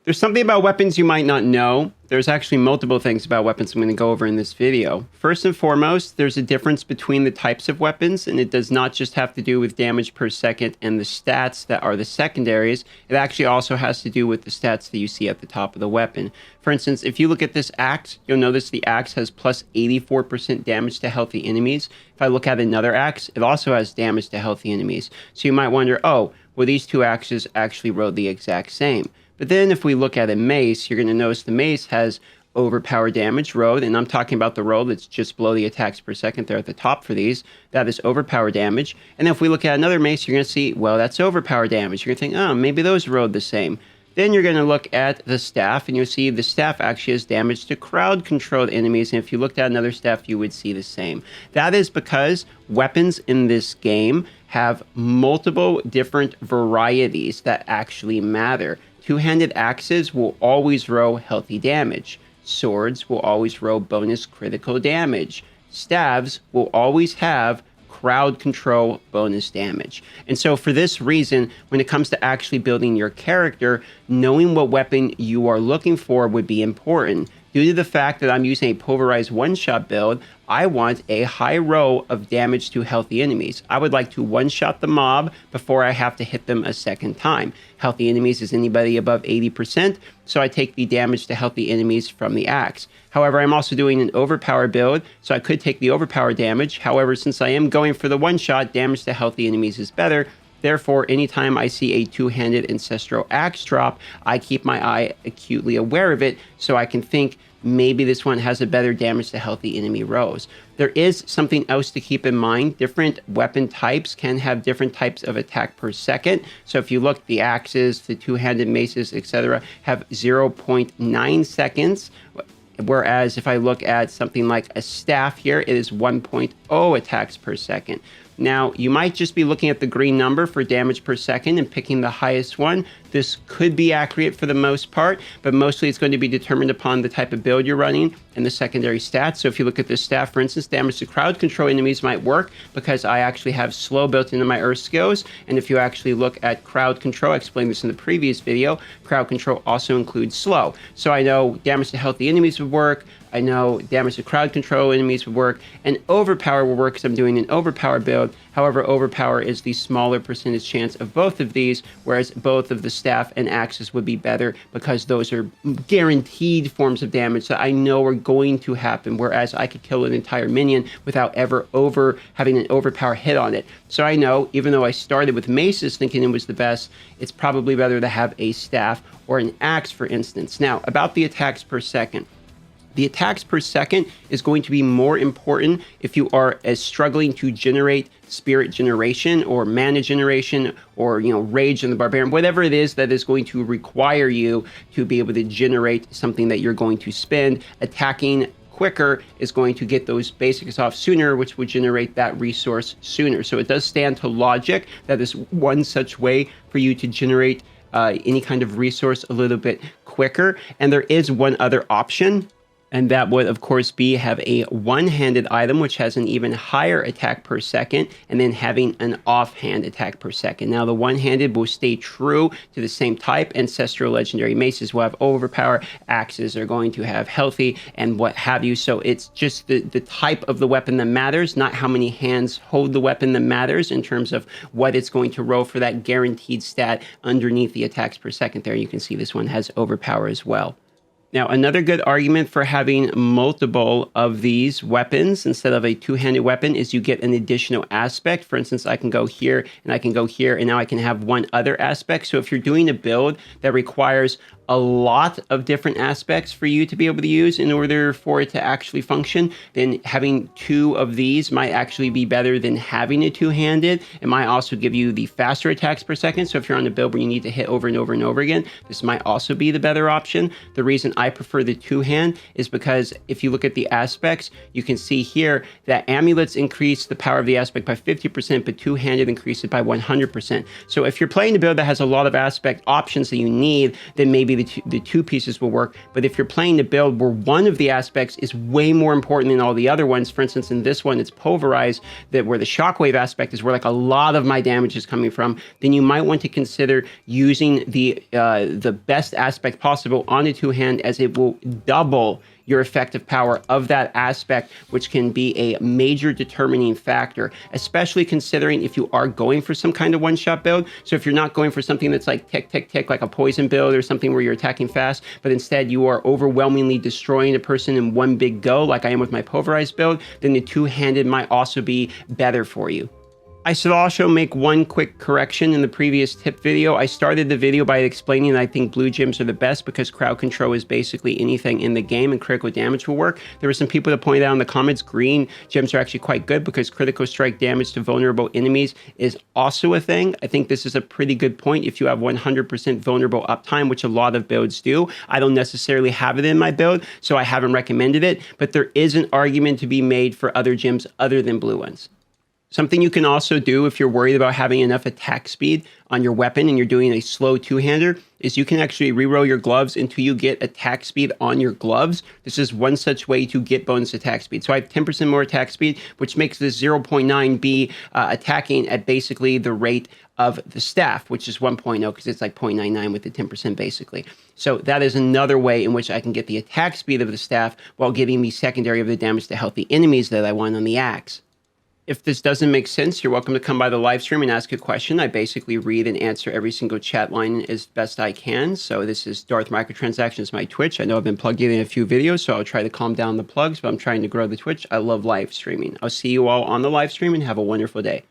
There's something about weapons you might not know. There's actually multiple things about weapons I'm going to go over in this video. First and foremost, there's a difference between the types of weapons, and it does not just have to do with damage per second and the stats that are the secondaries. It actually also has to do with the stats that you see at the top of the weapon. For instance, if you look at this axe, you'll notice the axe has plus 84% damage to healthy enemies. If I look at another axe, it also has damage to healthy enemies. So you might wonder, oh, well, these two axes actually rolled the exact same. But then if we look at a mace, you're going to notice the mace has overpower damage rolled, and I'm talking about the roll that's just below the attacks per second there at the top for these. That is overpower damage. And if we look at another mace, you're going to see, well, that's overpower damage. You're going to think, oh, maybe those rolled the same. Then you're going to look at the staff, and you'll see the staff actually has damage to crowd-controlled enemies, and if you looked at another staff, you would see the same. That is because weapons in this game have multiple different varieties that actually matter. Two-handed axes will always roll healthy damage. Swords will always roll bonus critical damage. Staves will always have crowd control bonus damage. And so for this reason, when it comes to actually building your character, knowing what weapon you are looking for would be important. Due to the fact that I'm using a pulverized one-shot build, I want a high roll of damage to healthy enemies. I would like to one-shot the mob before I have to hit them a second time. Healthy enemies is anybody above 80%, so I take the damage to healthy enemies from the axe. However, I'm also doing an overpower build, so I could take the overpower damage. However, since I am going for the one-shot, damage to healthy enemies is better. Therefore, anytime I see a two-handed ancestral axe drop, I keep my eye acutely aware of it so I can think maybe this one has a better damage to healthy enemy rolls. There is something else to keep in mind. Different weapon types can have different types of attack per second. So if you look, the axes, the two-handed maces, etc., have 0.9 seconds. Whereas if I look at something like a staff here, it is 1.0 attacks per second. Now, you might just be looking at the green number for damage per second and picking the highest one. This could be accurate for the most part, but mostly it's going to be determined upon the type of build you're running and the secondary stats. So if you look at this staff, for instance, damage to crowd control enemies might work because I actually have slow built into my earth skills. And if you actually look at crowd control, I explained this in the previous video, crowd control also includes slow. So I know damage to healthy enemies would work. I know damage to crowd control enemies would work, and overpower will work because I'm doing an overpower build. However, overpower is the smaller percentage chance of both of these, whereas both of the staff and axes would be better because those are guaranteed forms of damage that I know are going to happen, whereas I could kill an entire minion without ever having an overpower hit on it. So I know, even though I started with maces thinking it was the best, it's probably better to have a staff or an axe, for instance. Now, about the attacks per second. The attacks per second is going to be more important if you are struggling to generate spirit generation or mana generation or, rage in the barbarian, whatever it is that is going to require you to be able to generate something that you're going to spend. Attacking quicker is going to get those basics off sooner, which would generate that resource sooner. So it does stand to logic that is one such way for you to generate any kind of resource a little bit quicker. And there is one other option. And that would, of course, have a one-handed item, which has an even higher attack per second, and then having an offhand attack per second. Now, the one-handed will stay true to the same type. Ancestral legendary maces will have overpower. Axes are going to have healthy and what have you. So it's just the type of the weapon that matters, not how many hands hold the weapon that matters in terms of what it's going to roll for that guaranteed stat underneath the attacks per second there. You can see this one has overpower as well. Now, another good argument for having multiple of these weapons instead of a two-handed weapon is you get an additional aspect. For instance, I can go here and I can go here, and now I can have one other aspect. So if you're doing a build that requires a lot of different aspects for you to be able to use in order for it to actually function, then having two of these might actually be better than having a two-handed. It might also give you the faster attacks per second. So if you're on a build where you need to hit over and over and over again, this might also be the better option. The reason I prefer the two-hand is because if you look at the aspects, you can see here that amulets increase the power of the aspect by 50%, but two-handed increase it by 100%. So if you're playing a build that has a lot of aspect options that you need, then maybe the two pieces will work. But if you're playing a build where one of the aspects is way more important than all the other ones, for instance, in this one, it's pulverized, that where the shockwave aspect is where like a lot of my damage is coming from, then you might want to consider using the best aspect possible on a two-hand, as it will double your effective power of that aspect, which can be a major determining factor, especially considering if you are going for some kind of one-shot build. So if you're not going for something that's like tick, tick, tick, like a poison build or something where you're attacking fast, but instead you are overwhelmingly destroying a person in one big go, like I am with my pulverized build, then the two-handed might also be better for you. I should also make one quick correction in the previous tip video. I started the video by explaining that I think blue gems are the best because crowd control is basically anything in the game and critical damage will work. There were some people that pointed out in the comments green gems are actually quite good because critical strike damage to vulnerable enemies is also a thing. I think this is a pretty good point if you have 100% vulnerable uptime, which a lot of builds do. I don't necessarily have it in my build, so I haven't recommended it, but there is an argument to be made for other gems other than blue ones. Something you can also do if you're worried about having enough attack speed on your weapon and you're doing a slow two-hander is you can actually reroll your gloves until you get attack speed on your gloves. This is one such way to get bonus attack speed. So I have 10% more attack speed, which makes this 0.9 be attacking at basically the rate of the staff, which is 1.0 because it's like 0.99 with the 10% basically. So that is another way in which I can get the attack speed of the staff while getting the secondary of the damage to healthy enemies that I want on the axe. If this doesn't make sense, you're welcome to come by the live stream and ask a question. I basically read and answer every single chat line as best I can. So this is Darth Microtransactions, my Twitch. I know I've been plugging in a few videos, so I'll try to calm down the plugs, but I'm trying to grow the Twitch. I love live streaming. I'll see you all on the live stream and have a wonderful day.